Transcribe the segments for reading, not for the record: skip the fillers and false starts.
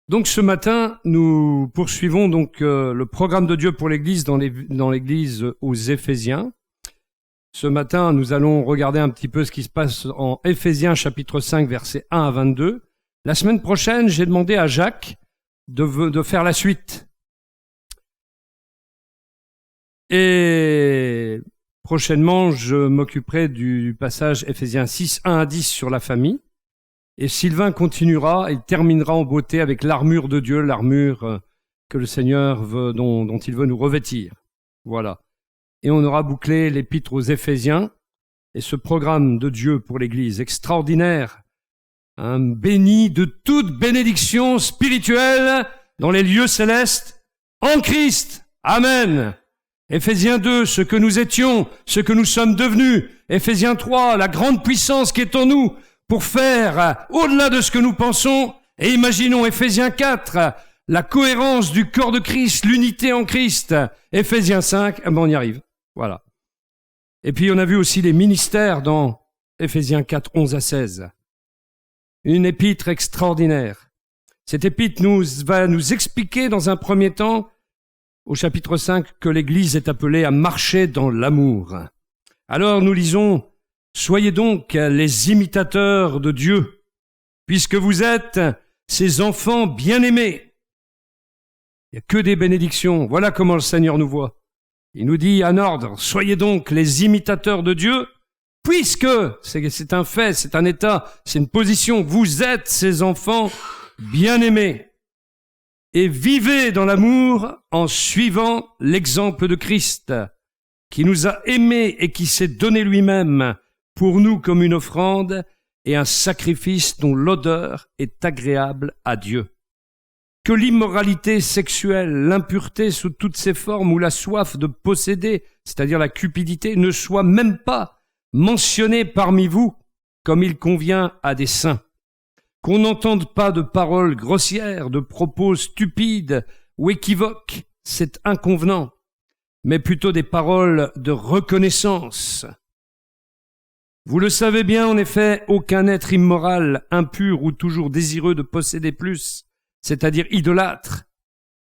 Donc ce matin, nous poursuivons donc le programme de Dieu pour l'Église dans l'Église aux Éphésiens. Ce matin, nous allons regarder un petit peu ce qui se passe en Éphésiens chapitre 5, versets 1 à 22. La semaine prochaine, j'ai demandé à Jacques de faire la suite. Et prochainement, je m'occuperai du passage Éphésiens 6, 1 à 10 sur la famille. Et Sylvain continuera et terminera en beauté avec l'armure de Dieu, l'armure que le Seigneur veut, dont il veut nous revêtir. Voilà. Et on aura bouclé l'épître aux Éphésiens et ce programme de Dieu pour l'Église extraordinaire, béni de toute bénédiction spirituelle dans les lieux célestes en Christ. Amen. Éphésiens 2, ce que nous étions, ce que nous sommes devenus. Éphésiens 3, la grande puissance qui est en nous pour faire au-delà de ce que nous pensons. Et imaginons Éphésiens 4, la cohérence du corps de Christ, l'unité en Christ. Éphésiens 5, on y arrive. Voilà. Et puis on a vu aussi les ministères dans Éphésiens 4, 11 à 16. Une épître extraordinaire. Cette épître va nous expliquer dans un premier temps, au chapitre 5, que l'Église est appelée à marcher dans l'amour. Alors nous lisons: soyez donc les imitateurs de Dieu, puisque vous êtes ses enfants bien-aimés. Il n'y a que des bénédictions. Voilà comment le Seigneur nous voit. Il nous dit en ordre: soyez donc les imitateurs de Dieu, puisque, c'est un fait, c'est un état, c'est une position, vous êtes ses enfants bien-aimés. Et vivez dans l'amour en suivant l'exemple de Christ, qui nous a aimés et qui s'est donné lui-même pour nous comme une offrande et un sacrifice dont l'odeur est agréable à Dieu. Que l'immoralité sexuelle, l'impureté sous toutes ses formes ou la soif de posséder, c'est-à-dire la cupidité, ne soit même pas mentionnée parmi vous comme il convient à des saints. Qu'on n'entende pas de paroles grossières, de propos stupides ou équivoques, c'est inconvenant, mais plutôt des paroles de reconnaissance. Vous le savez bien, en effet, aucun être immoral, impur ou toujours désireux de posséder plus, c'est-à-dire idolâtre,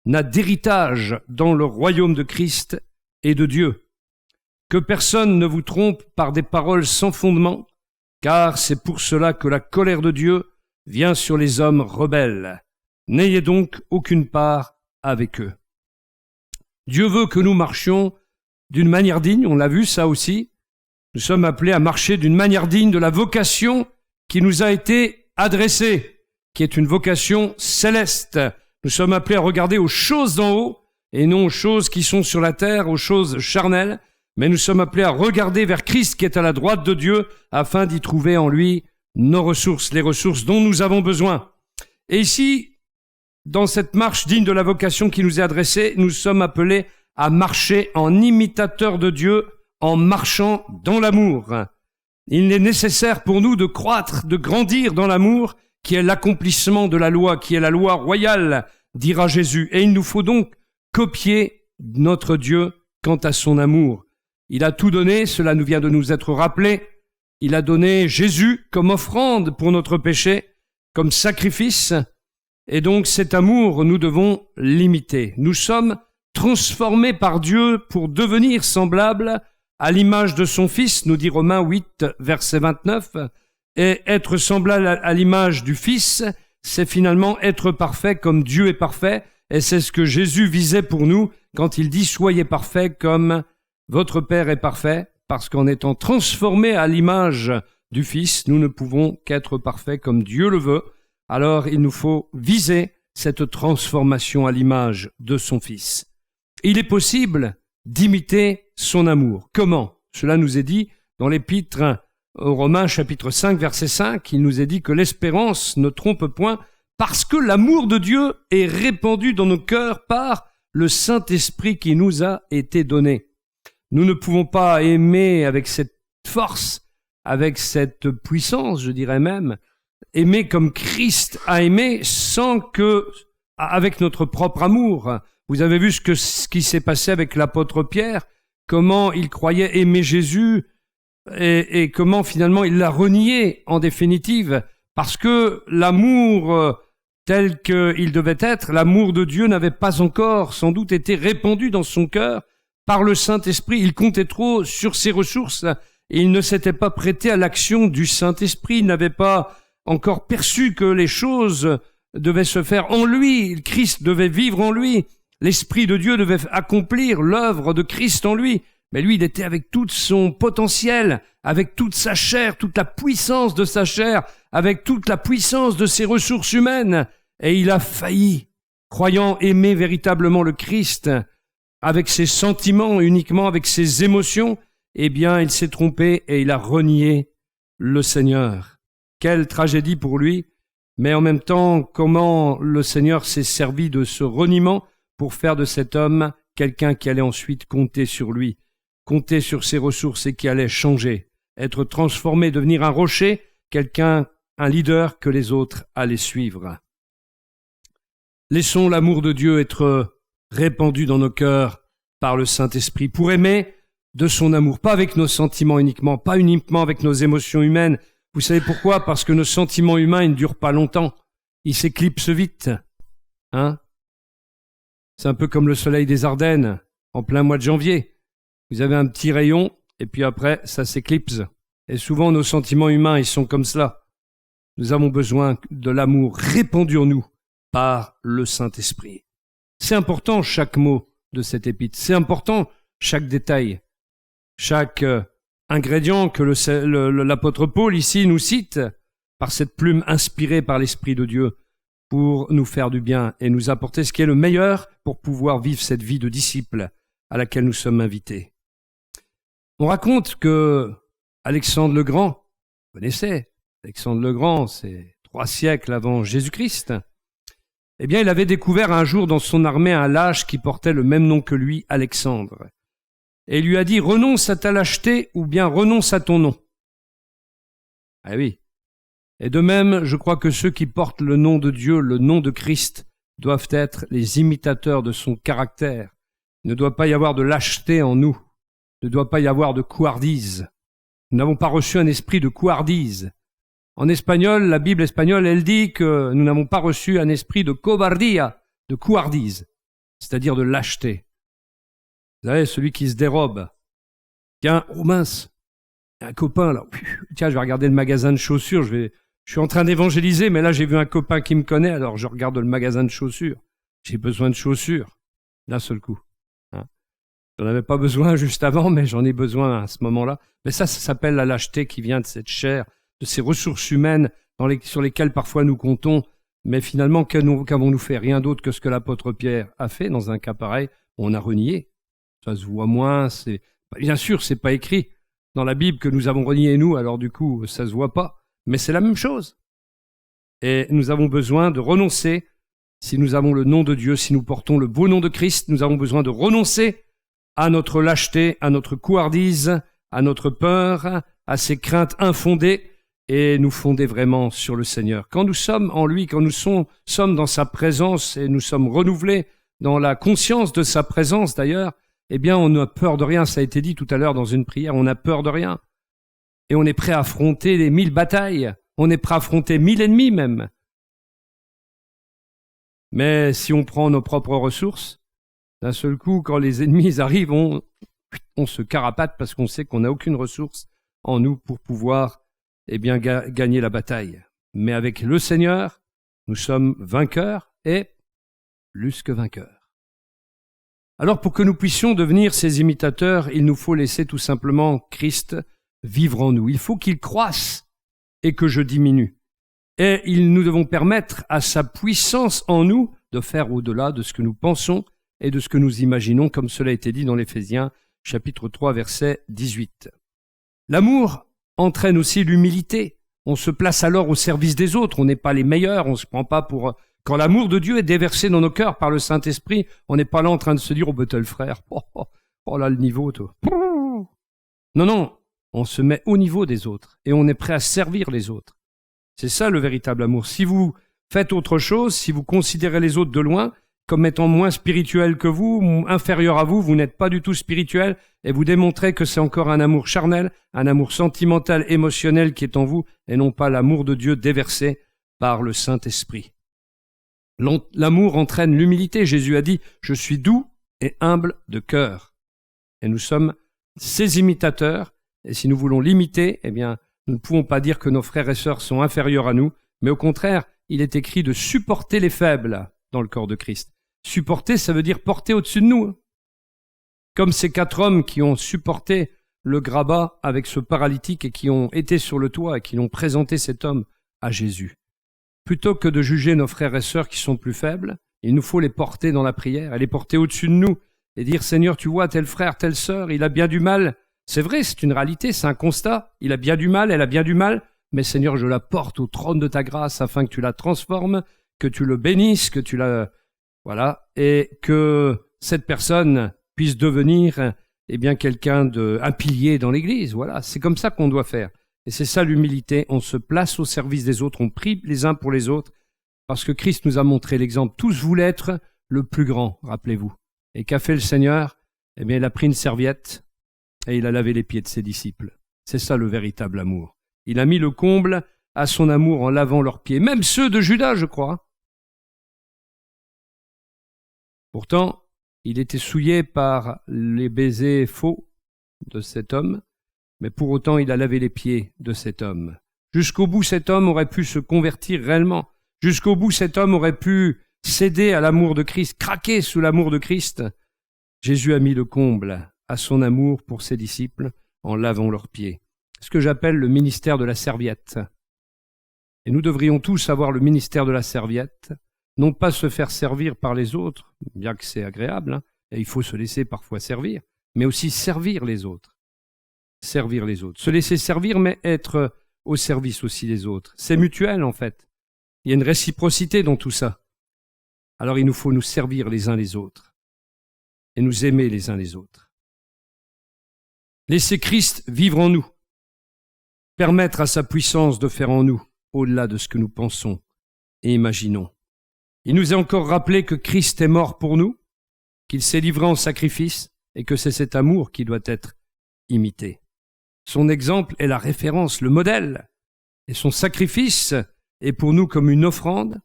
n'a d'héritage dans le royaume de Christ et de Dieu. Que personne ne vous trompe par des paroles sans fondement, car c'est pour cela que la colère de Dieu vient sur les hommes rebelles. N'ayez donc aucune part avec eux. Dieu veut que nous marchions d'une manière digne, on l'a vu ça aussi. Nous sommes appelés à marcher d'une manière digne de la vocation qui nous a été adressée, qui est une vocation céleste. Nous sommes appelés à regarder aux choses d'en haut et non aux choses qui sont sur la terre, aux choses charnelles, mais nous sommes appelés à regarder vers Christ qui est à la droite de Dieu afin d'y trouver en lui nos ressources, les ressources dont nous avons besoin. Et ici, dans cette marche digne de la vocation qui nous est adressée, nous sommes appelés à marcher en imitateurs de Dieu, en marchant dans l'amour. Il est nécessaire pour nous de croître, de grandir dans l'amour, qui est l'accomplissement de la loi, qui est la loi royale, dira Jésus. Et il nous faut donc copier notre Dieu quant à son amour. Il a tout donné, cela nous vient de nous être rappelé. Il a donné Jésus comme offrande pour notre péché, comme sacrifice. Et donc cet amour, nous devons l'imiter. Nous sommes transformés par Dieu pour devenir semblables à l'image de son Fils, nous dit Romains 8, verset 29, et être semblable à l'image du Fils, c'est finalement être parfait comme Dieu est parfait, et c'est ce que Jésus visait pour nous quand il dit « Soyez parfaits comme votre Père est parfait », parce qu'en étant transformés à l'image du Fils, nous ne pouvons qu'être parfaits comme Dieu le veut. Alors il nous faut viser cette transformation à l'image de son Fils. Il est possible d'imiter son amour. Comment? Cela nous est dit dans l'épître aux Romains chapitre 5 verset 5. Il nous est dit que l'espérance ne trompe point parce que l'amour de Dieu est répandu dans nos cœurs par le Saint-Esprit qui nous a été donné. Nous ne pouvons pas aimer avec cette force, avec cette puissance, je dirais même, aimer comme Christ a aimé sans que, avec notre propre amour. Vous avez vu ce qui s'est passé avec l'apôtre Pierre, comment il croyait aimer Jésus et comment finalement il l'a renié en définitive, parce que l'amour tel qu'il devait être, l'amour de Dieu n'avait pas encore sans doute été répandu dans son cœur par le Saint-Esprit. Il comptait trop sur ses ressources et il ne s'était pas prêté à l'action du Saint-Esprit. Il n'avait pas encore perçu que les choses devaient se faire en lui. Le Christ devait vivre en lui. L'Esprit de Dieu devait accomplir l'œuvre de Christ en lui. Mais lui, il était avec tout son potentiel, avec toute sa chair, toute la puissance de sa chair, avec toute la puissance de ses ressources humaines. Et il a failli, croyant aimer véritablement le Christ, avec ses sentiments, uniquement avec ses émotions, eh bien, il s'est trompé et il a renié le Seigneur. Quelle tragédie pour lui, mais en même temps, comment le Seigneur s'est servi de ce reniement pour faire de cet homme quelqu'un qui allait ensuite compter sur lui, compter sur ses ressources et qui allait changer, être transformé, devenir un rocher, quelqu'un, un leader que les autres allaient suivre. Laissons l'amour de Dieu être répandu dans nos cœurs par le Saint-Esprit pour aimer de son amour, pas avec nos sentiments uniquement, pas uniquement avec nos émotions humaines. Vous savez pourquoi? Parce que nos sentiments humains, ils ne durent pas longtemps. Ils s'éclipsent vite. C'est un peu comme le soleil des Ardennes, en plein mois de janvier. Vous avez un petit rayon, et puis après, ça s'éclipse. Et souvent, nos sentiments humains, ils sont comme cela. Nous avons besoin de l'amour répandu en nous par le Saint-Esprit. C'est important chaque mot de cette épître. C'est important chaque détail, chaque ingrédient que l'apôtre Paul ici nous cite par cette plume inspirée par l'Esprit de Dieu pour nous faire du bien et nous apporter ce qui est le meilleur pour pouvoir vivre cette vie de disciple à laquelle nous sommes invités. On raconte que Alexandre le Grand, vous connaissez, Alexandre le Grand, c'est 3 siècles avant Jésus-Christ, eh bien, il avait découvert un jour dans son armée un lâche qui portait le même nom que lui, Alexandre. Et il lui a dit, renonce à ta lâcheté ou bien renonce à ton nom. Ah oui. Et de même, je crois que ceux qui portent le nom de Dieu, le nom de Christ, doivent être les imitateurs de son caractère. Il ne doit pas y avoir de lâcheté en nous. Il ne doit pas y avoir de couardise. Nous n'avons pas reçu un esprit de couardise. En espagnol, la Bible espagnole, elle dit que nous n'avons pas reçu un esprit de cobardia, de couardise, c'est-à-dire de lâcheté. Vous savez, celui qui se dérobe. Tiens, oh mince, un copain là. Tiens, je vais regarder le magasin de chaussures. Je suis en train d'évangéliser, mais là j'ai vu un copain qui me connaît, alors je regarde le magasin de chaussures. J'ai besoin de chaussures, d'un seul coup. J'en avais pas besoin juste avant, mais j'en ai besoin à ce moment-là. Mais ça s'appelle la lâcheté qui vient de cette chair, de ces ressources humaines sur lesquelles parfois nous comptons. Mais finalement, qu'avons-nous fait? Rien d'autre que ce que l'apôtre Pierre a fait dans un cas pareil. On a renié. Ça se voit moins. Bien sûr, c'est pas écrit dans la Bible que nous avons renié nous, alors du coup, ça se voit pas. Mais c'est la même chose. Et nous avons besoin de renoncer. Si nous avons le nom de Dieu, si nous portons le beau nom de Christ, nous avons besoin de renoncer à notre lâcheté, à notre couardise, à notre peur, à ces craintes infondées, et nous fonder vraiment sur le Seigneur. Quand nous sommes en lui, quand nous sommes dans sa présence et nous sommes renouvelés dans la conscience de sa présence d'ailleurs, eh bien on n'a peur de rien, ça a été dit tout à l'heure dans une prière, on n'a peur de rien. Et on est prêt à affronter les 1000 batailles, on est prêt à affronter 1000 ennemis même. Mais si on prend nos propres ressources, d'un seul coup, quand les ennemis arrivent, on se carapate parce qu'on sait qu'on n'a aucune ressource en nous pour pouvoir gagner la bataille. Mais avec le Seigneur, nous sommes vainqueurs et plus que vainqueurs. Alors pour que nous puissions devenir ses imitateurs, il nous faut laisser tout simplement Christ vivre en nous. Il faut qu'il croisse et que je diminue. Et nous devons permettre à sa puissance en nous de faire au-delà de ce que nous pensons et de ce que nous imaginons, comme cela a été dit dans l'Éphésiens, chapitre 3, verset 18. L'amour entraîne aussi l'humilité. On se place alors au service des autres. On n'est pas les meilleurs, on ne se prend pas pour... Quand l'amour de Dieu est déversé dans nos cœurs par le Saint-Esprit, on n'est pas là en train de se dire « Oh, ben, t'es le frère. Oh là, le niveau, toi. » Non, on se met au niveau des autres et on est prêt à servir les autres. C'est ça le véritable amour. Si vous faites autre chose, si vous considérez les autres de loin, comme étant moins spirituel que vous, inférieur à vous, vous n'êtes pas du tout spirituel et vous démontrez que c'est encore un amour charnel, un amour sentimental, émotionnel qui est en vous et non pas l'amour de Dieu déversé par le Saint-Esprit. L'amour entraîne l'humilité. Jésus a dit « Je suis doux et humble de cœur ». Et nous sommes ses imitateurs. Et si nous voulons l'imiter, eh bien, nous ne pouvons pas dire que nos frères et sœurs sont inférieurs à nous, mais au contraire, il est écrit de supporter les faibles dans le corps de Christ. Supporter, ça veut dire porter au-dessus de nous. Comme ces 4 hommes qui ont supporté le grabat avec ce paralytique et qui ont été sur le toit et qui ont présenté cet homme à Jésus. Plutôt que de juger nos frères et sœurs qui sont plus faibles, il nous faut les porter dans la prière et les porter au-dessus de nous et dire « Seigneur, tu vois, tel frère, telle sœur, il a bien du mal. » C'est vrai, c'est une réalité, c'est un constat. Il a bien du mal, elle a bien du mal, mais Seigneur, je la porte au trône de ta grâce afin que tu la transformes, que tu le bénisses, que tu la... Voilà, et que cette personne puisse devenir eh bien un pilier dans l'Église. Voilà, c'est comme ça qu'on doit faire. Et c'est ça l'humilité, on se place au service des autres, on prie les uns pour les autres, parce que Christ nous a montré l'exemple. Tous voulaient être le plus grand, rappelez-vous. Et qu'a fait le Seigneur? Eh bien, il a pris une serviette et il a lavé les pieds de ses disciples. C'est ça le véritable amour. Il a mis le comble à son amour en lavant leurs pieds, même ceux de Judas, je crois. Pourtant, il était souillé par les baisers faux de cet homme, mais pour autant il a lavé les pieds de cet homme. Jusqu'au bout, cet homme aurait pu se convertir réellement. Jusqu'au bout, cet homme aurait pu céder à l'amour de Christ, craquer sous l'amour de Christ. Jésus a mis le comble à son amour pour ses disciples en lavant leurs pieds. Ce que j'appelle le ministère de la serviette. Et nous devrions tous avoir le ministère de la serviette, non pas se faire servir par les autres, bien que c'est agréable, et il faut se laisser parfois servir, mais aussi servir les autres. Servir les autres. Se laisser servir, mais être au service aussi des autres. C'est mutuel, en fait. Il y a une réciprocité dans tout ça. Alors il nous faut nous servir les uns les autres et nous aimer les uns les autres. Laisser Christ vivre en nous, permettre à sa puissance de faire en nous au-delà de ce que nous pensons et imaginons. Il nous a encore rappelé que Christ est mort pour nous, qu'il s'est livré en sacrifice et que c'est cet amour qui doit être imité. Son exemple est la référence, le modèle, et son sacrifice est pour nous comme une offrande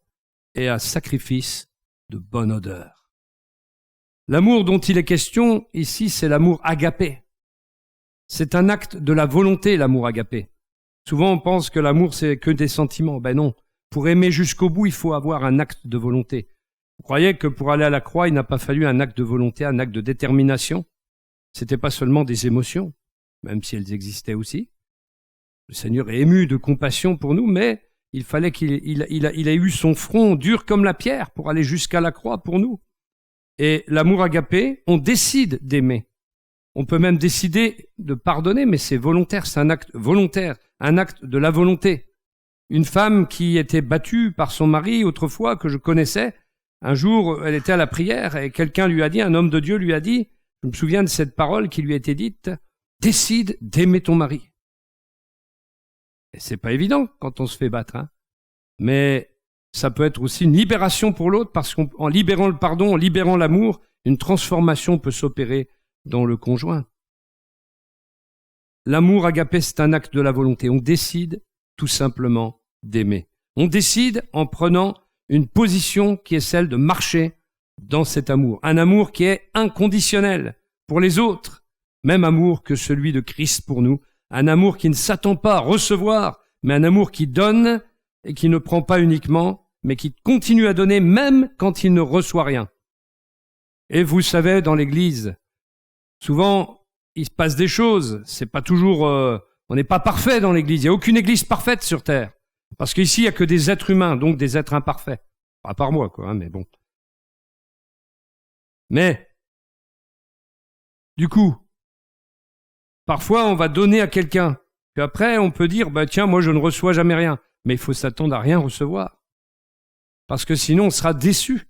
et un sacrifice de bonne odeur. L'amour dont il est question ici, c'est l'amour agapé. C'est un acte de la volonté, l'amour agapé. Souvent, on pense que l'amour, c'est que des sentiments. Ben non. Pour aimer jusqu'au bout, il faut avoir un acte de volonté. Vous croyez que pour aller à la croix, il n'a pas fallu un acte de volonté, un acte de détermination? C'était pas seulement des émotions, même si elles existaient aussi. Le Seigneur est ému de compassion pour nous, mais il fallait qu'il ait eu son front dur comme la pierre pour aller jusqu'à la croix pour nous. Et l'amour agapé, on décide d'aimer. On peut même décider de pardonner, mais c'est volontaire, c'est un acte volontaire, un acte de la volonté. Une femme qui était battue par son mari autrefois, que je connaissais, un jour, elle était à la prière et quelqu'un lui a dit, un homme de Dieu lui a dit, je me souviens de cette parole qui lui a été dite, « Décide d'aimer ton mari ». Et c'est pas évident quand on se fait battre, mais ça peut être aussi une libération pour l'autre parce qu'en libérant le pardon, en libérant l'amour, une transformation peut s'opérer dans le conjoint. L'amour agapé, c'est un acte de la volonté. On décide tout simplement d'aimer. On décide en prenant une position qui est celle de marcher dans cet amour. Un amour qui est inconditionnel pour les autres. Même amour que celui de Christ pour nous. Un amour qui ne s'attend pas à recevoir, mais un amour qui donne et qui ne prend pas uniquement, mais qui continue à donner même quand il ne reçoit rien. Et vous savez, dans l'Église, souvent, il se passe des choses. C'est pas toujours, on n'est pas parfait dans l'Église. Il n'y a aucune Église parfaite sur terre. Parce qu'ici, il n'y a que des êtres humains, donc des êtres imparfaits. Pas par moi, quoi, mais bon. Mais, du coup, parfois, on va donner à quelqu'un. Puis après, on peut dire, tiens, moi, je ne reçois jamais rien. Mais il faut s'attendre à rien recevoir. Parce que sinon, on sera déçu.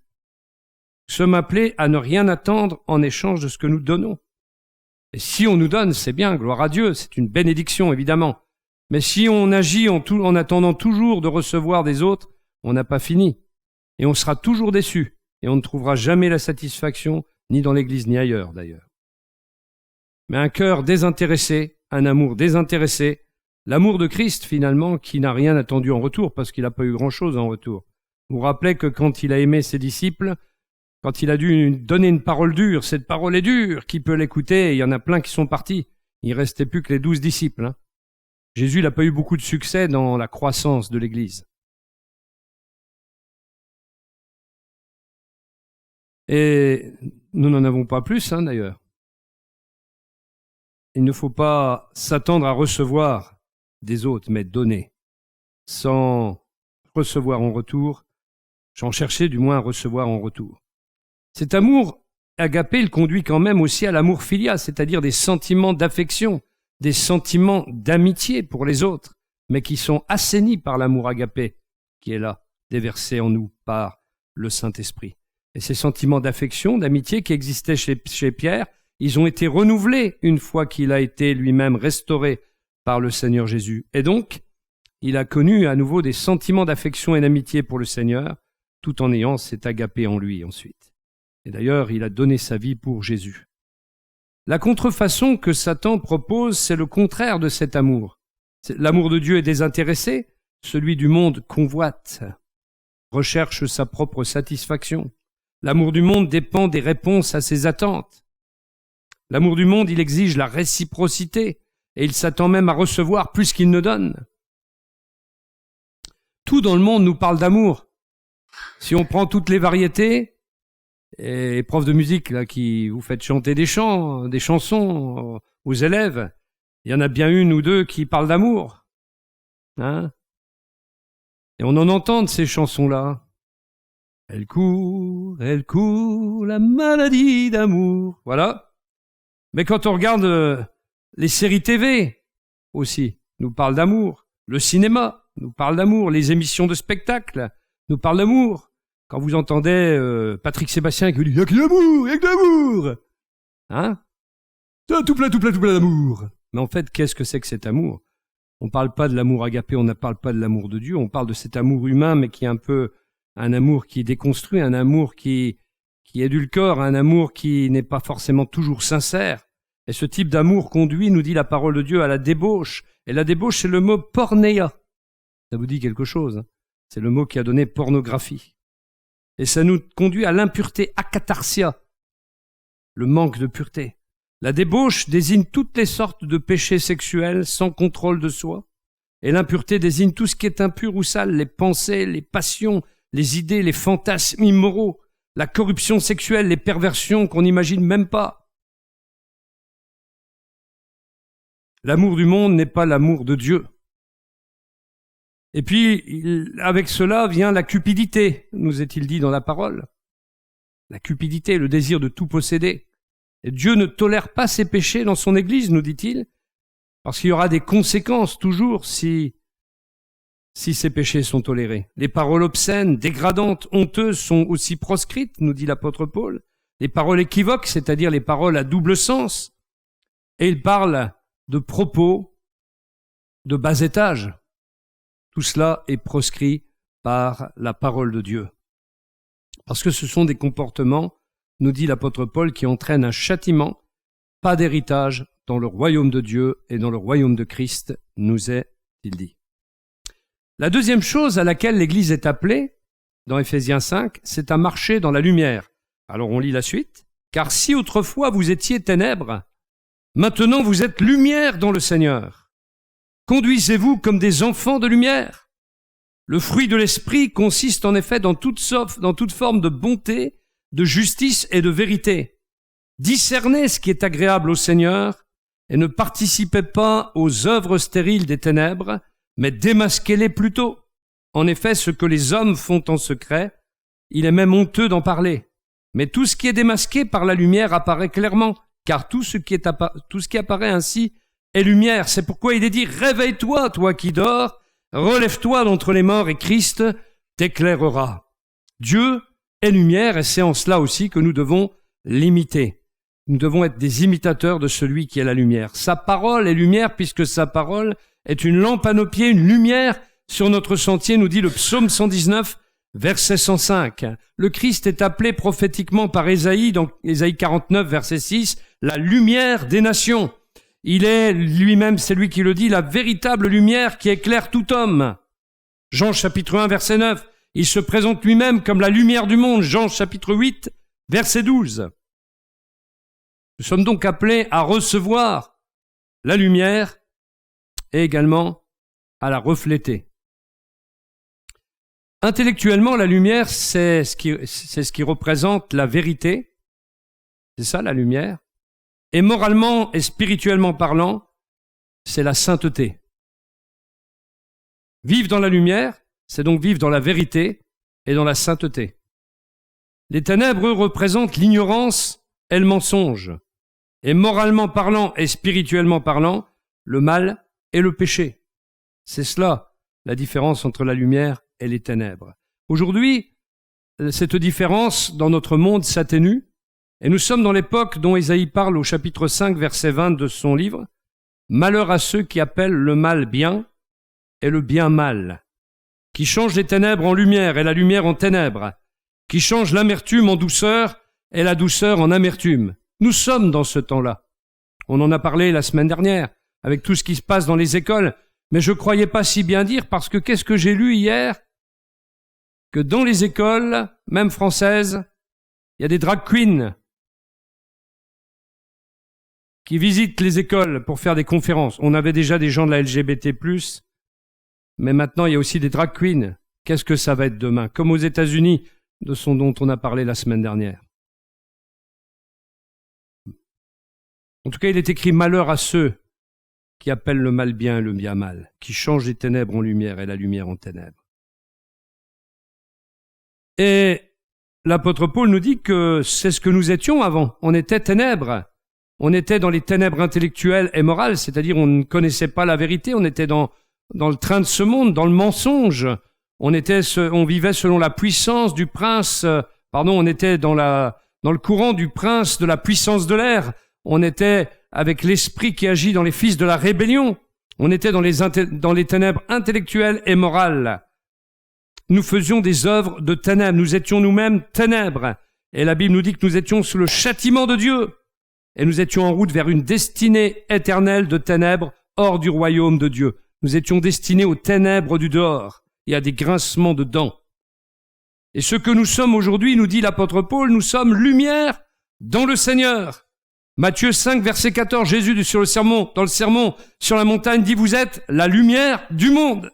Nous sommes appelés à ne rien attendre en échange de ce que nous donnons. Et si on nous donne, c'est bien, gloire à Dieu, c'est une bénédiction, évidemment. Mais si on agit en attendant toujours de recevoir des autres, on n'a pas fini. Et on sera toujours déçu. Et on ne trouvera jamais la satisfaction, ni dans l'Église, ni ailleurs, d'ailleurs. Mais un cœur désintéressé, un amour désintéressé, l'amour de Christ, finalement, qui n'a rien attendu en retour, parce qu'il n'a pas eu grand-chose en retour. Vous vous rappelez que quand il a aimé ses disciples, quand il a dû donner une parole dure, cette parole est dure, qui peut l'écouter? Il y en a plein qui sont partis. Il restait plus que les 12 disciples. Hein. Jésus n'a pas eu beaucoup de succès dans la croissance de l'Église. Et nous n'en avons pas plus, hein, d'ailleurs. Il ne faut pas s'attendre à recevoir des autres, mais donner, sans recevoir en retour, sans chercher du moins à recevoir en retour. Cet amour agapé, il conduit quand même aussi à l'amour filial, c'est-à-dire des sentiments d'affection, des sentiments d'amitié pour les autres, mais qui sont assainis par l'amour agapé, qui est là, déversé en nous par le Saint-Esprit. Et ces sentiments d'affection, d'amitié qui existaient chez Pierre, ils ont été renouvelés une fois qu'il a été lui-même restauré par le Seigneur Jésus. Et donc, il a connu à nouveau des sentiments d'affection et d'amitié pour le Seigneur, tout en ayant cet agapé en lui ensuite. Et d'ailleurs, il a donné sa vie pour Jésus. La contrefaçon que Satan propose, c'est le contraire de cet amour. L'amour de Dieu est désintéressé, celui du monde convoite, recherche sa propre satisfaction. L'amour du monde dépend des réponses à ses attentes. L'amour du monde, il exige la réciprocité, et il s'attend même à recevoir plus qu'il ne donne. Tout dans le monde nous parle d'amour. Si on prend toutes les variétés, et profs de musique là, qui vous faites chanter des chants, des chansons aux élèves, il y en a bien une ou deux qui parlent d'amour. Hein? Et on en entend de ces chansons-là. Elle court, la maladie d'amour. Voilà. Mais quand on regarde les séries TV aussi, nous parlent d'amour. Le cinéma nous parle d'amour. Les émissions de spectacle nous parlent d'amour. Quand vous entendez Patrick Sébastien qui dit « Y'a que l'amour, y'a que l'amour !» Hein? Tout plein d'amour. Mais en fait, qu'est-ce que c'est que cet amour? On ne parle pas de l'amour agapé, on ne parle pas de l'amour de Dieu, on parle de cet amour humain, mais qui est un peu un amour qui est déconstruit, un amour qui édulcore, un amour qui n'est pas forcément toujours sincère. Et ce type d'amour conduit, nous dit la parole de Dieu, à la débauche. Et la débauche, c'est le mot pornéia. Ça vous dit quelque chose, hein? C'est le mot qui a donné pornographie. Et ça nous conduit à l'impureté, akatarsia, le manque de pureté. La débauche désigne toutes les sortes de péchés sexuels sans contrôle de soi. Et l'impureté désigne tout ce qui est impur ou sale, les pensées, les passions, les idées, les fantasmes immoraux, la corruption sexuelle, les perversions qu'on n'imagine même pas. L'amour du monde n'est pas l'amour de Dieu. Et puis, avec cela vient la cupidité, nous est-il dit dans la parole. La cupidité, le désir de tout posséder. Et Dieu ne tolère pas ces péchés dans son Église, nous dit-il, parce qu'il y aura des conséquences toujours si ces péchés sont tolérés. Les paroles obscènes, dégradantes, honteuses sont aussi proscrites, nous dit l'apôtre Paul. Les paroles équivoques, c'est-à-dire les paroles à double sens. Et il parle de propos de bas étage. Tout cela est proscrit par la parole de Dieu. Parce que ce sont des comportements, nous dit l'apôtre Paul, qui entraînent un châtiment, pas d'héritage dans le royaume de Dieu et dans le royaume de Christ, nous est-il dit. La deuxième chose à laquelle l'Église est appelée, dans Éphésiens 5, c'est à marcher dans la lumière. Alors on lit la suite. « Car si autrefois vous étiez ténèbres, maintenant vous êtes lumière dans le Seigneur. Conduisez-vous comme des enfants de lumière. Le fruit de l'Esprit consiste en effet dans toute forme de bonté, de justice et de vérité. Discernez ce qui est agréable au Seigneur et ne participez pas aux œuvres stériles des ténèbres, mais démasquez-les plutôt. En effet, ce que les hommes font en secret, il est même honteux d'en parler. Mais tout ce qui est démasqué par la lumière apparaît clairement, car tout ce qui apparaît ainsi est lumière. C'est pourquoi il est dit « Réveille-toi, toi qui dors, relève-toi d'entre les morts et Christ t'éclairera. » Dieu est lumière et c'est en cela aussi que nous devons l'imiter. Nous devons être des imitateurs de celui qui est la lumière. Sa parole est lumière puisque sa parole est une lampe à nos pieds, une lumière sur notre sentier, nous dit le psaume 119, verset 105. Le Christ est appelé prophétiquement par Ésaïe, dans Ésaïe 49, verset 6, la lumière des nations. Il est lui-même, c'est lui qui le dit, la véritable lumière qui éclaire tout homme. Jean chapitre 1, verset 9. Il se présente lui-même comme la lumière du monde, Jean chapitre 8, verset 12. Nous sommes donc appelés à recevoir la lumière et également à la refléter. Intellectuellement, la lumière, c'est ce qui représente la vérité. C'est ça, la lumière. Et moralement et spirituellement parlant, c'est la sainteté. Vivre dans la lumière, c'est donc vivre dans la vérité et dans la sainteté. Les ténèbres, eux, représentent l'ignorance et le mensonge. Et moralement parlant et spirituellement parlant, le mal et le péché. C'est cela, la différence entre la lumière et les ténèbres. Aujourd'hui, cette différence dans notre monde s'atténue, et nous sommes dans l'époque dont Ésaïe parle au chapitre 5, verset 20 de son livre. « Malheur à ceux qui appellent le mal bien et le bien mal, qui changent les ténèbres en lumière et la lumière en ténèbres, qui changent l'amertume en douceur et la douceur en amertume. » Nous sommes dans ce temps-là. On en a parlé la semaine dernière, avec tout ce qui se passe dans les écoles, mais je ne croyais pas si bien dire, parce que qu'est-ce que j'ai lu hier? Que dans les écoles, même françaises, il y a des drag queens qui visitent les écoles pour faire des conférences. On avait déjà des gens de la LGBT+, mais maintenant il y a aussi des drag queens. Qu'est-ce que ça va être demain? Comme aux États-Unis, de ce dont on a parlé la semaine dernière. En tout cas, il est écrit « Malheur à ceux qui appellent le mal bien et le bien mal, qui changent les ténèbres en lumière et la lumière en ténèbres. » Et l'apôtre Paul nous dit que c'est ce que nous étions avant. On était ténèbres. On était dans les ténèbres intellectuelles et morales, c'est-à-dire on ne connaissait pas la vérité, on était dans le train de ce monde, dans le mensonge. On vivait selon la puissance du prince, on était dans le courant du prince de la puissance de l'air. On était avec l'esprit qui agit dans les fils de la rébellion. On était dans les ténèbres intellectuelles et morales. Nous faisions des œuvres de ténèbres. Nous étions nous-mêmes ténèbres. Et la Bible nous dit que nous étions sous le châtiment de Dieu. Et nous étions en route vers une destinée éternelle de ténèbres hors du royaume de Dieu. Nous étions destinés aux ténèbres du dehors et à des grincements de dents. Et ce que nous sommes aujourd'hui, nous dit l'apôtre Paul, nous sommes lumière dans le Seigneur. Matthieu 5, verset 14, Jésus dans le sermon sur la montagne dit « Vous êtes la lumière du monde ».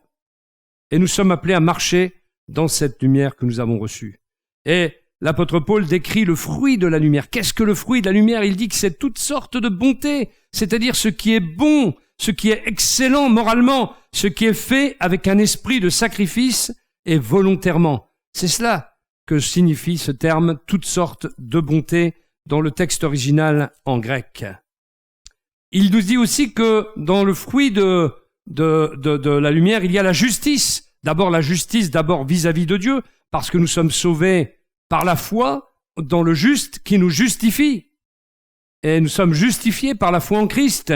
Et nous sommes appelés à marcher dans cette lumière que nous avons reçue. Et l'apôtre Paul décrit le fruit de la lumière. Qu'est-ce que le fruit de la lumière? Il dit que c'est toutes sortes de bonté, c'est-à-dire ce qui est bon, ce qui est excellent moralement, ce qui est fait avec un esprit de sacrifice et volontairement. C'est cela que signifie ce terme « toutes sortes de bonté » dans le texte original en grec. Il nous dit aussi que dans le fruit de la lumière, il y a la justice. D'abord la justice, vis-à-vis de Dieu, parce que nous sommes sauvés par la foi dans le juste qui nous justifie. Et nous sommes justifiés par la foi en Christ.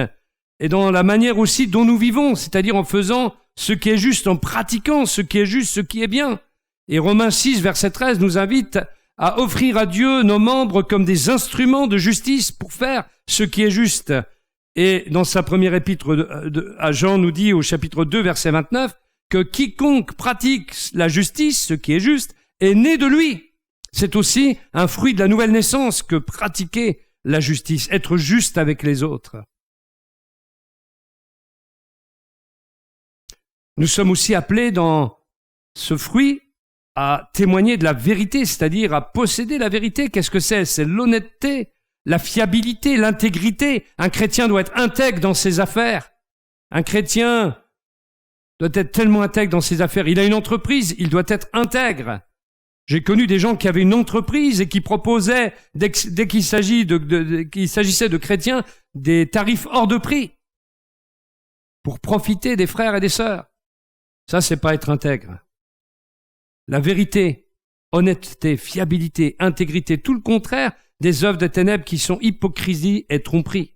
Et dans la manière aussi dont nous vivons, c'est-à-dire en faisant ce qui est juste, en pratiquant ce qui est juste, ce qui est bien. Et Romains 6, verset 13 nous invite à offrir à Dieu nos membres comme des instruments de justice pour faire ce qui est juste. Et dans sa première épître à Jean nous dit au chapitre 2, verset 29, que quiconque pratique la justice, ce qui est juste, est né de lui. C'est aussi un fruit de la nouvelle naissance que pratiquer la justice, être juste avec les autres. Nous sommes aussi appelés dans ce fruit à témoigner de la vérité, c'est-à-dire à posséder la vérité. Qu'est-ce que c'est? C'est l'honnêteté, la fiabilité, l'intégrité. Un chrétien doit être intègre dans ses affaires. Un chrétien doit être tellement intègre dans ses affaires. Il a une entreprise, il doit être intègre. J'ai connu des gens qui avaient une entreprise et qui proposaient, dès qu'il s'agissait de chrétiens, des tarifs hors de prix pour profiter des frères et des sœurs. Ça, c'est pas être intègre. La vérité, honnêteté, fiabilité, intégrité, tout le contraire des œuvres de ténèbres qui sont hypocrisie et tromperie.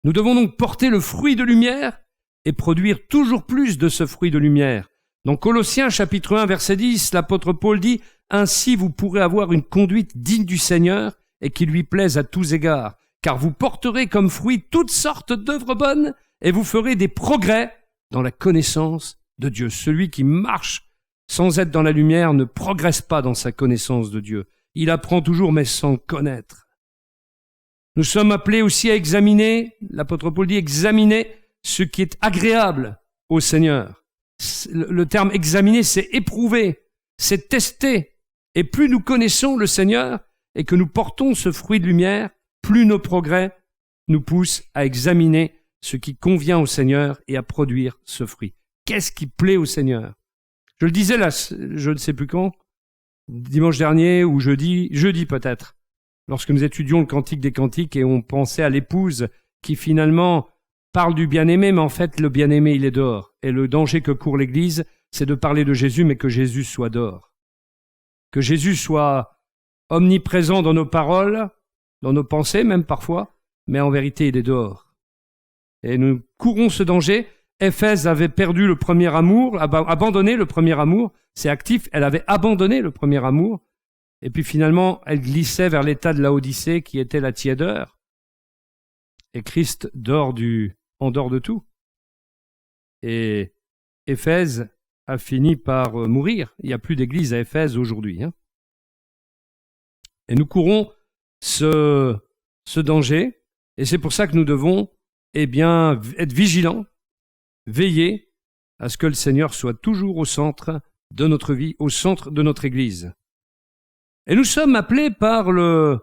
Nous devons donc porter le fruit de lumière et produire toujours plus de ce fruit de lumière. Dans Colossiens chapitre 1 verset 10, l'apôtre Paul dit « Ainsi vous pourrez avoir une conduite digne du Seigneur et qui lui plaise à tous égards, car vous porterez comme fruit toutes sortes d'œuvres bonnes et vous ferez des progrès dans la connaissance de Dieu. » Celui qui marche sans être dans la lumière, ne progresse pas dans sa connaissance de Dieu. Il apprend toujours, mais sans connaître. Nous sommes appelés aussi à examiner, l'apôtre Paul dit, examiner ce qui est agréable au Seigneur. Le terme examiner, c'est éprouver, c'est tester. Et plus nous connaissons le Seigneur et que nous portons ce fruit de lumière, plus nos progrès nous poussent à examiner ce qui convient au Seigneur et à produire ce fruit. Qu'est-ce qui plaît au Seigneur? Je le disais là, je ne sais plus quand, dimanche dernier ou jeudi peut-être, lorsque nous étudions le Cantique des Cantiques et on pensait à l'épouse qui finalement parle du bien-aimé, mais en fait le bien-aimé il est dehors. Et le danger que court l'Église, c'est de parler de Jésus, mais que Jésus soit dehors. Que Jésus soit omniprésent dans nos paroles, dans nos pensées même parfois, mais en vérité il est dehors. Et nous courons ce danger. Éphèse avait perdu le premier amour, abandonné le premier amour, c'est actif, elle avait abandonné le premier amour, et puis finalement elle glissait vers l'état de Laodicée qui était la tiédeur. Et Christ en dort de tout. Et Éphèse a fini par mourir. Il n'y a plus d'église à Éphèse aujourd'hui. Et nous courons ce danger, et c'est pour ça que nous devons être vigilants, veiller à ce que le Seigneur soit toujours au centre de notre vie, au centre de notre Église. Et nous sommes appelés par le...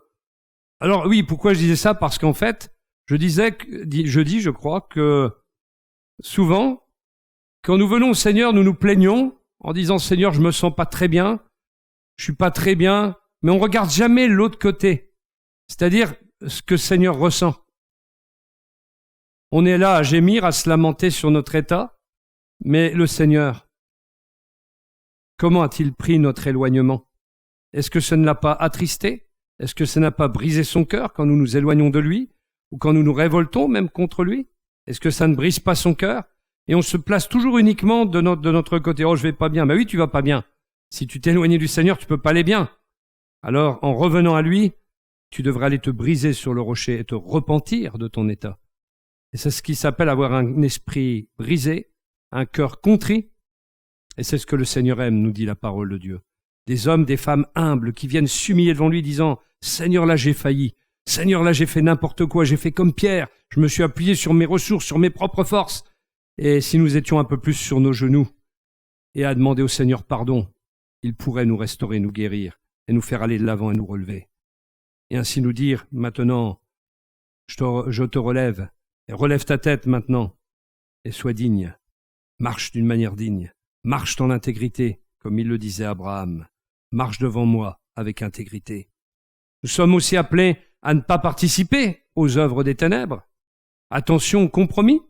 Alors oui, pourquoi je disais ça? Parce qu'en fait, je dis, je crois, que souvent, quand nous venons au Seigneur, nous nous plaignons en disant « Seigneur, je me sens pas très bien, je suis pas très bien », mais on regarde jamais l'autre côté, c'est-à-dire ce que le Seigneur ressent. On est là à gémir, à se lamenter sur notre état, mais le Seigneur, comment a-t-il pris notre éloignement? Est-ce que ça ne l'a pas attristé? Est-ce que ça n'a pas brisé son cœur quand nous nous éloignons de lui? Ou quand nous nous révoltons même contre lui? Est-ce que ça ne brise pas son cœur? Et on se place toujours uniquement de notre côté. Oh, je vais pas bien. Ben oui, tu vas pas bien. Si tu t'es éloigné du Seigneur, tu peux pas aller bien. Alors, en revenant à lui, tu devrais aller te briser sur le rocher et te repentir de ton état. Et c'est ce qui s'appelle avoir un esprit brisé, un cœur contrit. Et c'est ce que le Seigneur aime, nous dit la parole de Dieu. Des hommes, des femmes humbles qui viennent s'humilier devant lui disant « Seigneur, là j'ai failli. Seigneur, là j'ai fait n'importe quoi. J'ai fait comme Pierre. Je me suis appuyé sur mes ressources, sur mes propres forces. » Et si nous étions un peu plus sur nos genoux et à demander au Seigneur pardon, il pourrait nous restaurer, nous guérir et nous faire aller de l'avant et nous relever. Et ainsi nous dire « Maintenant, je te relève. Et relève ta tête maintenant et sois digne. Marche d'une manière digne. Marche dans l'intégrité, comme il le disait à Abraham. Marche devant moi avec intégrité. » Nous sommes aussi appelés à ne pas participer aux œuvres des ténèbres. Attention au compromis,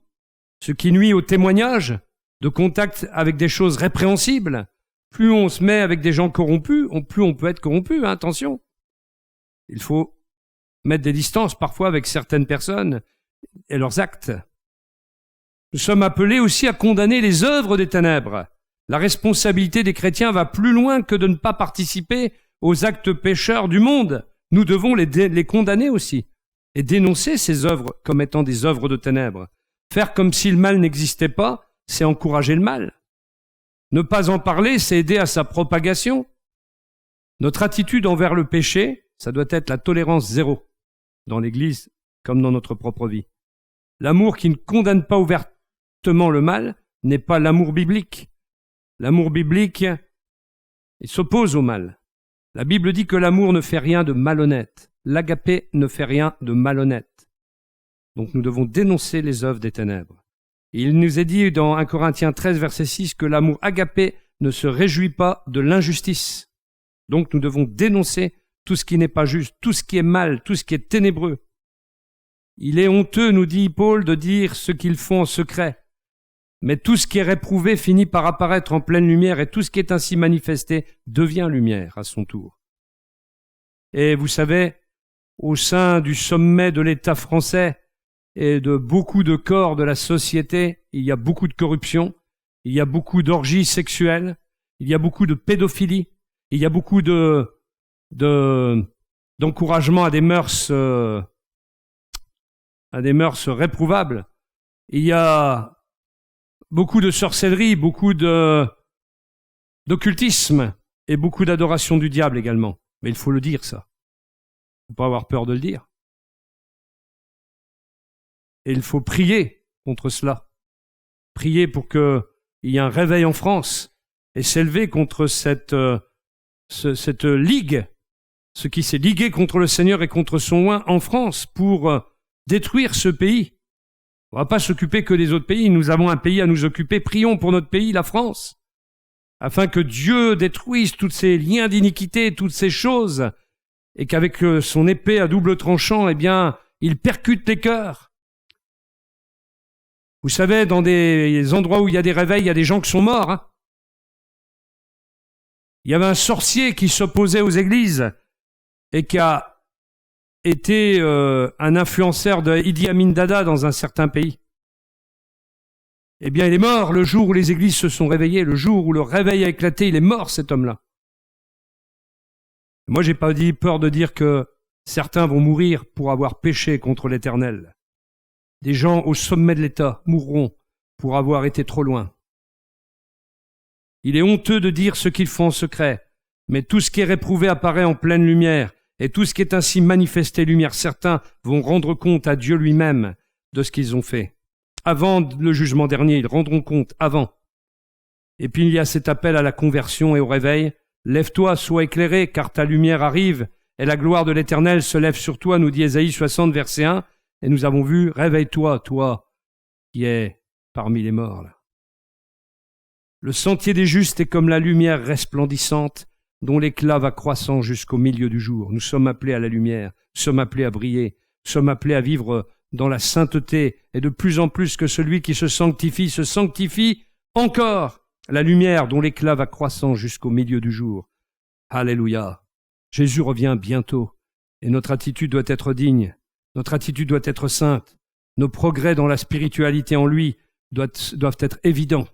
ce qui nuit au témoignage, de contact avec des choses répréhensibles. Plus on se met avec des gens corrompus, plus on peut être corrompu, attention. Il faut mettre des distances parfois avec certaines personnes et leurs actes. Nous sommes appelés aussi à condamner les œuvres des ténèbres. La responsabilité des chrétiens va plus loin que de ne pas participer aux actes pécheurs du monde. Nous devons les condamner aussi et dénoncer ces œuvres comme étant des œuvres de ténèbres. Faire comme si le mal n'existait pas, c'est encourager le mal. Ne pas en parler, c'est aider à sa propagation. Notre attitude envers le péché, ça doit être la tolérance zéro, dans l'Église comme dans notre propre vie. L'amour qui ne condamne pas ouvertement le mal n'est pas l'amour biblique. L'amour biblique, il s'oppose au mal. La Bible dit que l'amour ne fait rien de malhonnête. L'agapé ne fait rien de malhonnête. Donc nous devons dénoncer les œuvres des ténèbres. Et il nous est dit dans 1 Corinthiens 13, verset 6, que l'amour agapé ne se réjouit pas de l'injustice. Donc nous devons dénoncer tout ce qui n'est pas juste, tout ce qui est mal, tout ce qui est ténébreux. Il est honteux, nous dit Paul, de dire ce qu'ils font en secret. Mais tout ce qui est réprouvé finit par apparaître en pleine lumière et tout ce qui est ainsi manifesté devient lumière à son tour. Et vous savez, au sein du sommet de l'État français et de beaucoup de corps de la société, il y a beaucoup de corruption, il y a beaucoup d'orgies sexuelles, il y a beaucoup de pédophilie, il y a beaucoup d'encouragement à des mœurs réprouvables. Il y a beaucoup de sorcellerie, beaucoup de d'occultisme et beaucoup d'adoration du diable également. Mais il faut le dire, ça. Il ne faut pas avoir peur de le dire. Et il faut prier contre cela. Prier pour qu'il y ait un réveil en France et s'élever contre cette ligue, ce qui s'est ligué contre le Seigneur et contre son oint en France pour détruire ce pays. On ne va pas s'occuper que des autres pays. Nous avons un pays à nous occuper. Prions pour notre pays, la France, afin que Dieu détruise tous ces liens d'iniquité, toutes ces choses, et qu'avec son épée à double tranchant, eh bien, il percute les cœurs. Vous savez, dans des endroits où il y a des réveils, il y a des gens qui sont morts. Hein. Il y avait un sorcier qui s'opposait aux églises et qui a été un influenceur de Idi Amin Dada dans un certain pays. Eh bien, il est mort le jour où les églises se sont réveillées, le jour où le réveil a éclaté, il est mort cet homme-là. Moi, j'ai pas peur de dire que certains vont mourir pour avoir péché contre l'Éternel. Des gens au sommet de l'État mourront pour avoir été trop loin. Il est honteux de dire ce qu'ils font en secret, mais tout ce qui est réprouvé apparaît en pleine lumière, et tout ce qui est ainsi manifesté lumière. Certains vont rendre compte à Dieu lui-même de ce qu'ils ont fait. Avant le jugement dernier, ils rendront compte avant. Et puis il y a cet appel à la conversion et au réveil. Lève-toi, sois éclairé, car ta lumière arrive, et la gloire de l'Éternel se lève sur toi, nous dit Ésaïe 60, verset 1. Et nous avons vu, réveille-toi, toi qui es parmi les morts. Là. Le sentier des justes est comme la lumière resplendissante, dont l'éclat va croissant jusqu'au milieu du jour. Nous sommes appelés à la lumière, nous sommes appelés à briller, nous sommes appelés à vivre dans la sainteté, et de plus en plus que celui qui se sanctifie encore. La lumière dont l'éclat va croissant jusqu'au milieu du jour. Alléluia. Jésus revient bientôt, et notre attitude doit être digne. Notre attitude doit être sainte. Nos progrès dans la spiritualité en lui doivent être évidents.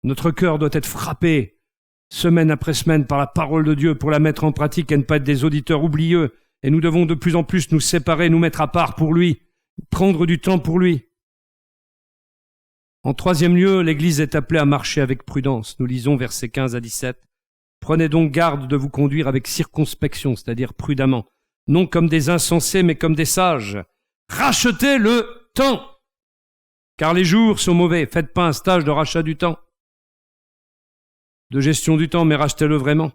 Notre cœur doit être frappé, semaine après semaine, par la parole de Dieu pour la mettre en pratique et ne pas être des auditeurs oublieux. Et nous devons de plus en plus nous séparer, nous mettre à part pour lui, prendre du temps pour lui. En troisième lieu, l'Église est appelée à marcher avec prudence. Nous lisons versets 15 à 17. Prenez donc garde de vous conduire avec circonspection, c'est-à-dire prudemment, non comme des insensés, mais comme des sages. Rachetez le temps, car les jours sont mauvais. Faites pas un stage de rachat du temps, de gestion du temps, mais rachetez-le vraiment.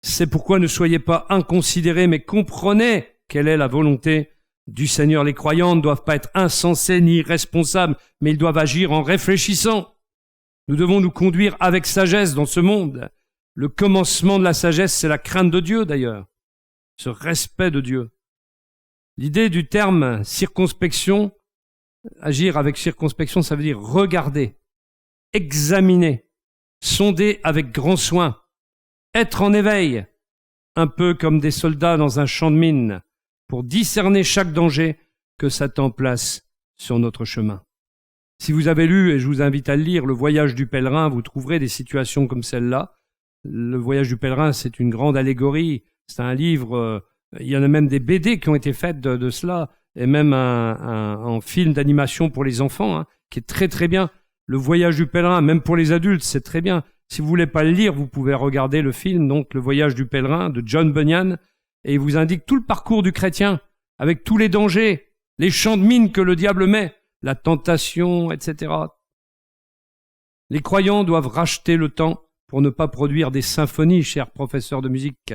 C'est pourquoi ne soyez pas inconsidérés, mais comprenez quelle est la volonté du Seigneur. Les croyants ne doivent pas être insensés ni irresponsables, mais ils doivent agir en réfléchissant. Nous devons nous conduire avec sagesse dans ce monde. Le commencement de la sagesse, c'est la crainte de Dieu d'ailleurs, ce respect de Dieu. L'idée du terme circonspection, agir avec circonspection, ça veut dire regarder, examiner, sonder avec grand soin, être en éveil, un peu comme des soldats dans un champ de mine, pour discerner chaque danger que Satan place sur notre chemin. Si vous avez lu, et je vous invite à le lire, Le Voyage du pèlerin, vous trouverez des situations comme celle-là. Le Voyage du pèlerin, c'est une grande allégorie, c'est un livre, il y en a même des BD qui ont été faites de cela, et même un film d'animation pour les enfants, hein, qui est très très bien. Le Voyage du pèlerin, même pour les adultes, c'est très bien. Si vous voulez pas le lire, vous pouvez regarder le film, donc Le Voyage du pèlerin de John Bunyan, et il vous indique tout le parcours du chrétien, avec tous les dangers, les champs de mine que le diable met, la tentation, etc. Les croyants doivent racheter le temps pour ne pas produire des symphonies, chers professeurs de musique.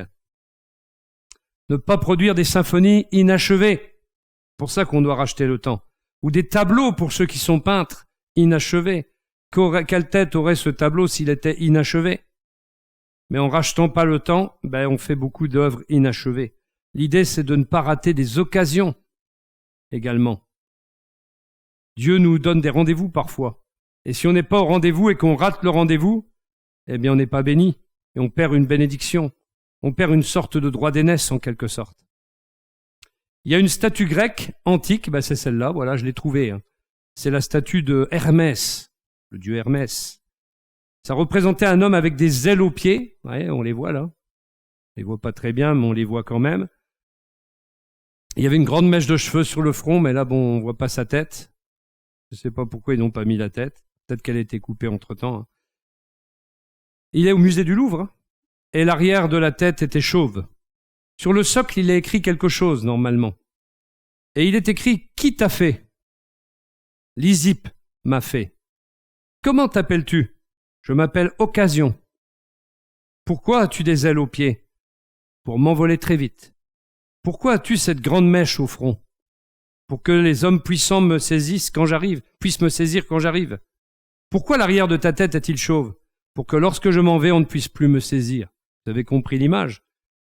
Ne pas produire des symphonies inachevées. C'est pour ça qu'on doit racheter le temps. Ou des tableaux pour ceux qui sont peintres, inachevés. Quelle tête aurait ce tableau s'il était inachevé? Mais en rachetant pas le temps, on fait beaucoup d'œuvres inachevées. L'idée, c'est de ne pas rater des occasions également. Dieu nous donne des rendez-vous parfois. Et si on n'est pas au rendez-vous et qu'on rate le rendez-vous, on n'est pas béni. Et on perd une bénédiction. On perd une sorte de droit d'aînesse en quelque sorte. Il y a une statue grecque antique, c'est celle-là, voilà, je l'ai trouvée. Hein. C'est la statue de Hermès, le dieu Hermès. Ça représentait un homme avec des ailes aux pieds. Ouais, on les voit là. On les voit pas très bien, mais on les voit quand même. Il y avait une grande mèche de cheveux sur le front, mais là, on voit pas sa tête. Je sais pas pourquoi ils n'ont pas mis la tête. Peut-être qu'elle a été coupée entre-temps. Hein. Il est au musée du Louvre, et l'arrière de la tête était chauve. Sur le socle, il est écrit quelque chose, normalement. Et il est écrit « Qui t'a fait ?» « Lysippe m'a fait. »« Comment t'appelles-tu » ?»« Je m'appelle Occasion. »« Pourquoi as-tu des ailes aux pieds ?»« Pour m'envoler très vite. »« Pourquoi as-tu cette grande mèche au front ?»« Pour que les hommes puissants me saisissent quand j'arrive, puissent me saisir quand j'arrive. »« Pourquoi l'arrière de ta tête est-il chauve ? Pour que lorsque je m'en vais, on ne puisse plus me saisir. » Vous avez compris l'image ?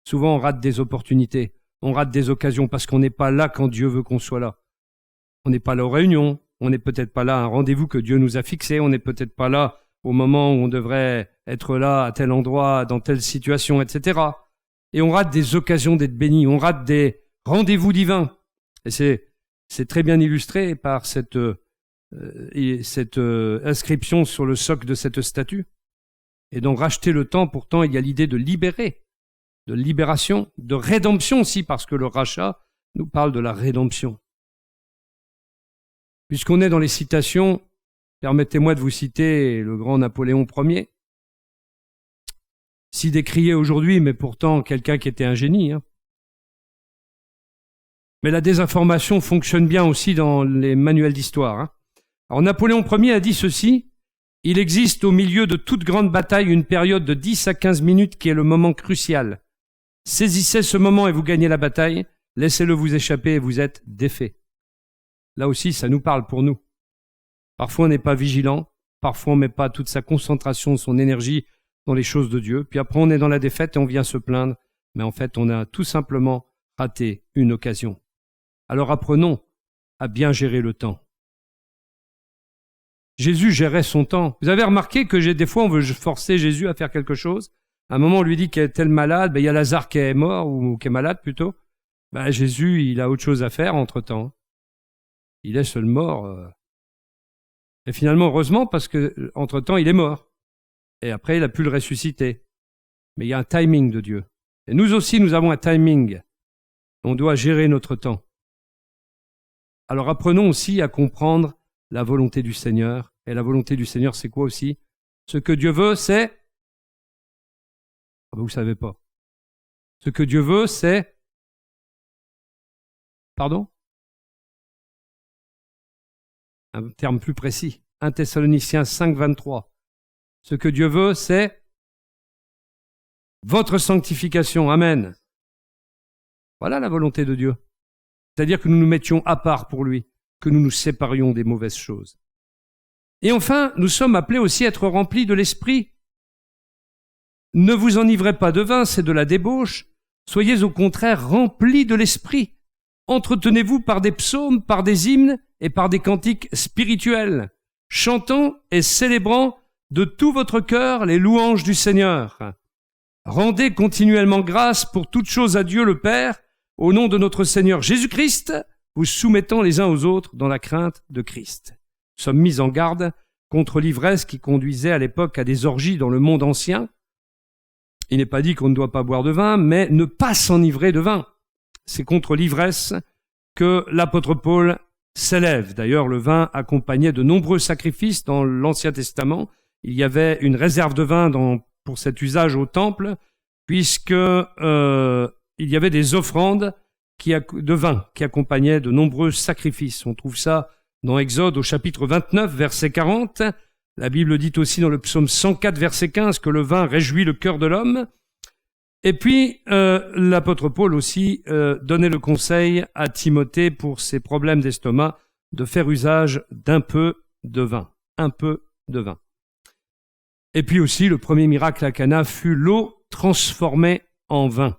Souvent, on rate des opportunités, on rate des occasions parce qu'on n'est pas là quand Dieu veut qu'on soit là. On n'est pas là aux réunions, on n'est peut-être pas là à un rendez-vous que Dieu nous a fixé, on n'est peut-être pas là au moment où on devrait être là à tel endroit, dans telle situation, etc. Et on rate des occasions d'être béni, on rate des rendez-vous divins. Et c'est très bien illustré par cette inscription sur le socle de cette statue. Et donc racheter le temps, pourtant, il y a l'idée de libérer, de libération, de rédemption aussi, parce que le rachat nous parle de la rédemption. Puisqu'on est dans les citations, permettez-moi de vous citer le grand Napoléon Ier, si décrié aujourd'hui, mais pourtant quelqu'un qui était un génie. Mais la désinformation fonctionne bien aussi dans les manuels d'histoire. Alors Napoléon Ier a dit ceci: « Il existe au milieu de toute grande bataille une période de 10 à 15 minutes qui est le moment crucial. Saisissez ce moment et vous gagnez la bataille, laissez-le vous échapper et vous êtes défait. » Là aussi, ça nous parle pour nous. Parfois, on n'est pas vigilant, parfois, on ne met pas toute sa concentration, son énergie dans les choses de Dieu, puis après, on est dans la défaite et on vient se plaindre, mais en fait, on a tout simplement raté une occasion. Alors apprenons à bien gérer le temps. Jésus gérait son temps. Vous avez remarqué que des fois, on veut forcer Jésus à faire quelque chose. À un moment, on lui dit qu'il est tel malade, il y a Lazare qui est mort, ou qui est malade plutôt. Jésus, il a autre chose à faire entre-temps. Il est seul mort. Et finalement, heureusement, parce que entre-temps, il est mort. Et après, il a pu le ressusciter. Mais il y a un timing de Dieu. Et nous aussi, nous avons un timing. On doit gérer notre temps. Alors apprenons aussi à comprendre la volonté du Seigneur. Et la volonté du Seigneur, c'est quoi aussi? Ce que Dieu veut, c'est... Vous ne savez pas. Ce que Dieu veut, c'est... Pardon? Un terme plus précis. 1 Thessaloniciens 5, 23. Ce que Dieu veut, c'est votre sanctification. Amen. Voilà la volonté de Dieu. C'est-à-dire que nous nous mettions à part pour lui, que nous nous séparions des mauvaises choses. Et enfin, nous sommes appelés aussi à être remplis de l'esprit. Ne vous enivrez pas de vin, c'est de la débauche. Soyez au contraire remplis de l'esprit. Entretenez-vous par des psaumes, par des hymnes et par des cantiques spirituels, chantant et célébrant de tout votre cœur les louanges du Seigneur. Rendez continuellement grâce pour toutes choses à Dieu le Père, au nom de notre Seigneur Jésus-Christ, vous soumettant les uns aux autres dans la crainte de Christ. Nous sommes mis en garde contre l'ivresse qui conduisait à l'époque à des orgies dans le monde ancien. Il n'est pas dit qu'on ne doit pas boire de vin, mais ne pas s'enivrer de vin. C'est contre l'ivresse que l'apôtre Paul s'élève. D'ailleurs, le vin accompagnait de nombreux sacrifices dans l'Ancien Testament. Il y avait une réserve de vin pour cet usage au temple, puisque il y avait des offrandes de vin qui accompagnaient de nombreux sacrifices. On trouve ça dans Exode au chapitre 29, verset 40. La Bible dit aussi dans le psaume 104, verset 15, que le vin réjouit le cœur de l'homme. Et puis, l'apôtre Paul aussi donnait le conseil à Timothée pour ses problèmes d'estomac de faire usage d'un peu de vin. Un peu de vin. Et puis aussi, le premier miracle à Cana fut l'eau transformée en vin.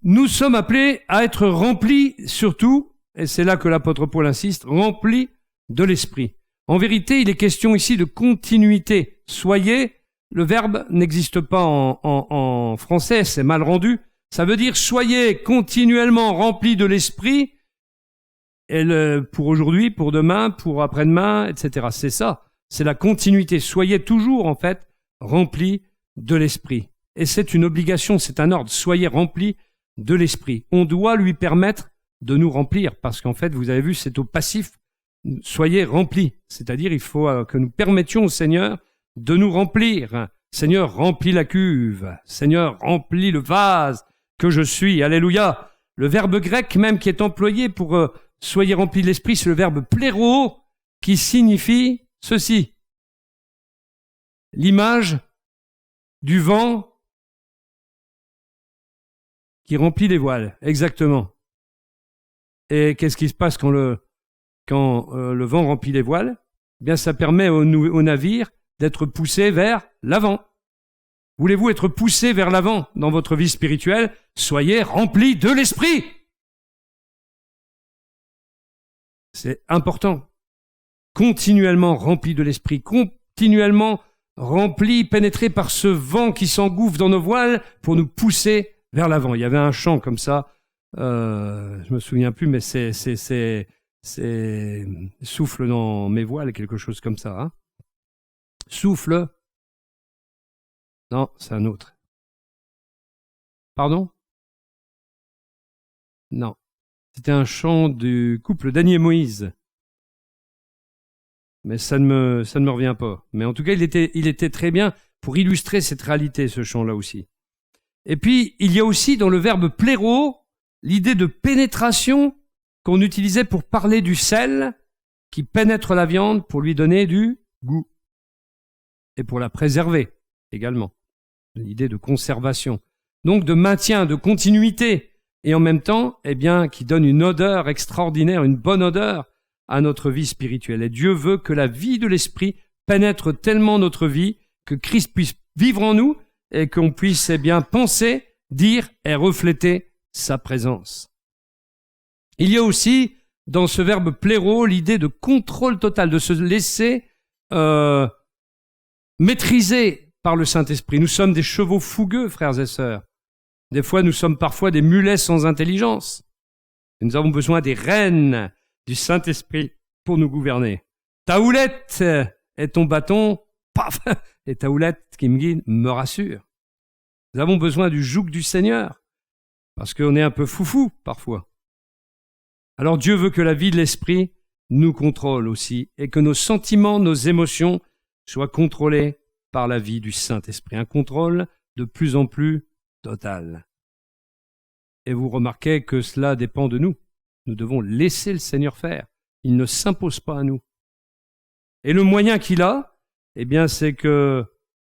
Nous sommes appelés à être remplis surtout, et c'est là que l'apôtre Paul insiste, remplis de l'esprit. En vérité, il est question ici de continuité. Soyez, le verbe n'existe pas en français, c'est mal rendu. Ça veut dire soyez continuellement remplis de l'esprit, pour aujourd'hui, pour demain, pour après-demain, etc. C'est ça, c'est la continuité. Soyez toujours, en fait, remplis de l'esprit. Et c'est une obligation, c'est un ordre. Soyez remplis de l'esprit. On doit lui permettre de nous remplir, parce qu'en fait, vous avez vu, c'est au passif. Soyez remplis, c'est-à-dire il faut que nous permettions au Seigneur de nous remplir. Seigneur, remplis la cuve. Seigneur, remplis le vase que je suis. Alléluia. Le verbe grec même qui est employé pour soyez remplis de l'esprit, c'est le verbe pléro qui signifie ceci. L'image du vent qui remplit les voiles, exactement. Et qu'est-ce qui se passe quand le vent remplit les voiles? Eh bien, ça permet au navire d'être poussé vers l'avant. Voulez-vous être poussé vers l'avant dans votre vie spirituelle? Soyez remplis de l'esprit. C'est important. Continuellement remplis de l'esprit, continuellement remplis, pénétrés par ce vent qui s'engouffre dans nos voiles pour nous pousser vers l'avant. Il y avait un chant comme ça, je me souviens plus, mais c'est souffle dans mes voiles, quelque chose comme ça. Hein. Souffle. Non, c'est un autre. Pardon? Non. C'était un chant du couple d'Annie et Moïse. Mais ça ne me revient pas. Mais en tout cas, il était très bien pour illustrer cette réalité, ce chant-là aussi. Et puis, il y a aussi dans le verbe pléro, l'idée de pénétration qu'on utilisait pour parler du sel qui pénètre la viande pour lui donner du goût. Et pour la préserver également. L'idée de conservation. Donc de maintien, de continuité. Et en même temps, eh bien, qui donne une odeur extraordinaire, une bonne odeur à notre vie spirituelle. Et Dieu veut que la vie de l'Esprit pénètre tellement notre vie que Christ puisse vivre en nous et qu'on puisse eh bien penser, dire et refléter sa présence. Il y a aussi dans ce verbe pléro l'idée de contrôle total, de se laisser maîtriser par le Saint-Esprit. Nous sommes des chevaux fougueux, frères et sœurs. Des fois, nous sommes parfois des mulets sans intelligence. Et nous avons besoin des rênes du Saint-Esprit pour nous gouverner. Ta houlette et ton bâton, paf, et ta houlette qui me guide me rassure. Nous avons besoin du joug du Seigneur, parce qu'on est un peu foufou parfois. Alors Dieu veut que la vie de l'Esprit nous contrôle aussi, et que nos sentiments, nos émotions soient contrôlés par la vie du Saint-Esprit. Un contrôle de plus en plus total. Et vous remarquez que cela dépend de nous. Nous devons laisser le Seigneur faire. Il ne s'impose pas à nous. Et le moyen qu'il a, eh bien, c'est que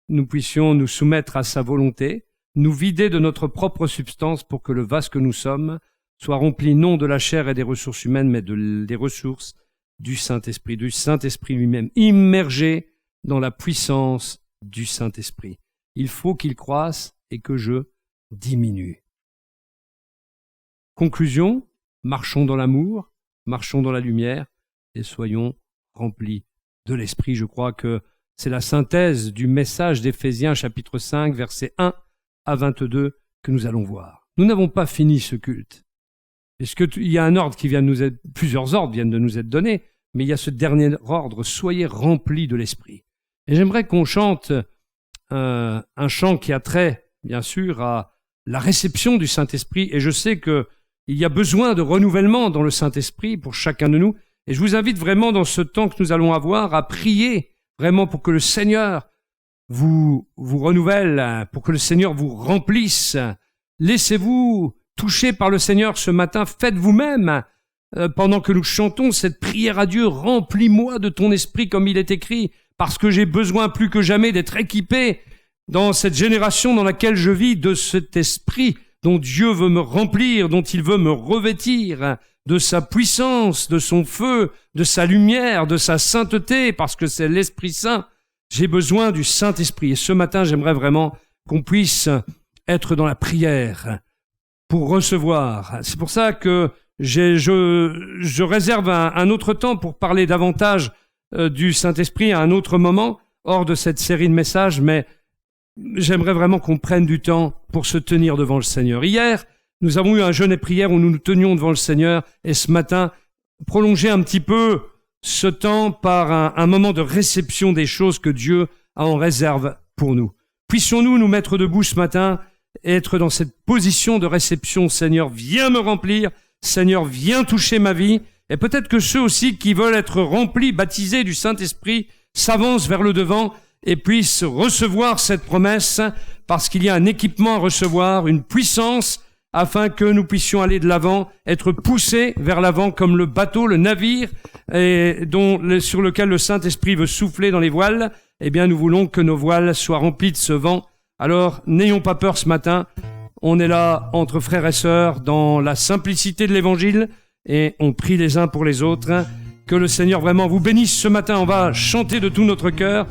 nous puissions nous soumettre à sa volonté, nous vider de notre propre substance pour que le vase que nous sommes soit rempli non de la chair et des ressources humaines, mais des ressources du Saint-Esprit lui-même, immergé dans la puissance du Saint-Esprit. Il faut qu'il croisse et que je diminue. Conclusion, marchons dans l'amour, marchons dans la lumière et soyons remplis de l'Esprit. Je crois que c'est la synthèse du message d'Éphésiens chapitre 5, versets 1 à 22 que nous allons voir. Nous n'avons pas fini ce culte. Il y a un ordre qui vient de nous être, plusieurs ordres viennent de nous être donnés, mais il y a ce dernier ordre, soyez remplis de l'Esprit. Et j'aimerais qu'on chante un chant qui a trait, bien sûr, à la réception du Saint-Esprit. Et je sais qu'il y a besoin de renouvellement dans le Saint-Esprit pour chacun de nous. Et je vous invite vraiment dans ce temps que nous allons avoir à prier vraiment pour que le Seigneur vous renouvelle, pour que le Seigneur vous remplisse. Laissez-vous toucher par le Seigneur ce matin. Faites vous-même, pendant que nous chantons cette prière à Dieu, remplis-moi de ton esprit comme il est écrit, parce que j'ai besoin plus que jamais d'être équipé dans cette génération dans laquelle je vis de cet esprit dont Dieu veut me remplir, dont il veut me revêtir, de sa puissance, de son feu, de sa lumière, de sa sainteté, parce que c'est l'Esprit Saint. J'ai besoin du Saint-Esprit. Et ce matin, j'aimerais vraiment qu'on puisse être dans la prière pour recevoir. C'est pour ça que je réserve un autre temps pour parler davantage du Saint-Esprit à un autre moment, hors de cette série de messages, mais j'aimerais vraiment qu'on prenne du temps pour se tenir devant le Seigneur. Hier, nous avons eu un jeûne et prière où nous nous tenions devant le Seigneur, et ce matin, prolonger un petit peu ce temps par un moment de réception des choses que Dieu a en réserve pour nous. Puissions-nous nous mettre debout ce matin et être dans cette position de réception. Seigneur, viens me remplir. Seigneur, viens toucher ma vie. Et peut-être que ceux aussi qui veulent être remplis, baptisés du Saint-Esprit, s'avancent vers le devant et puissent recevoir cette promesse, parce qu'il y a un équipement à recevoir, une puissance, afin que nous puissions aller de l'avant, être poussés vers l'avant comme le bateau, le navire, sur lequel le Saint-Esprit veut souffler dans les voiles. Eh bien, nous voulons que nos voiles soient remplies de ce vent. Alors, n'ayons pas peur ce matin. On est là entre frères et sœurs dans la simplicité de l'Évangile et on prie les uns pour les autres. Que le Seigneur vraiment vous bénisse ce matin. On va chanter de tout notre cœur.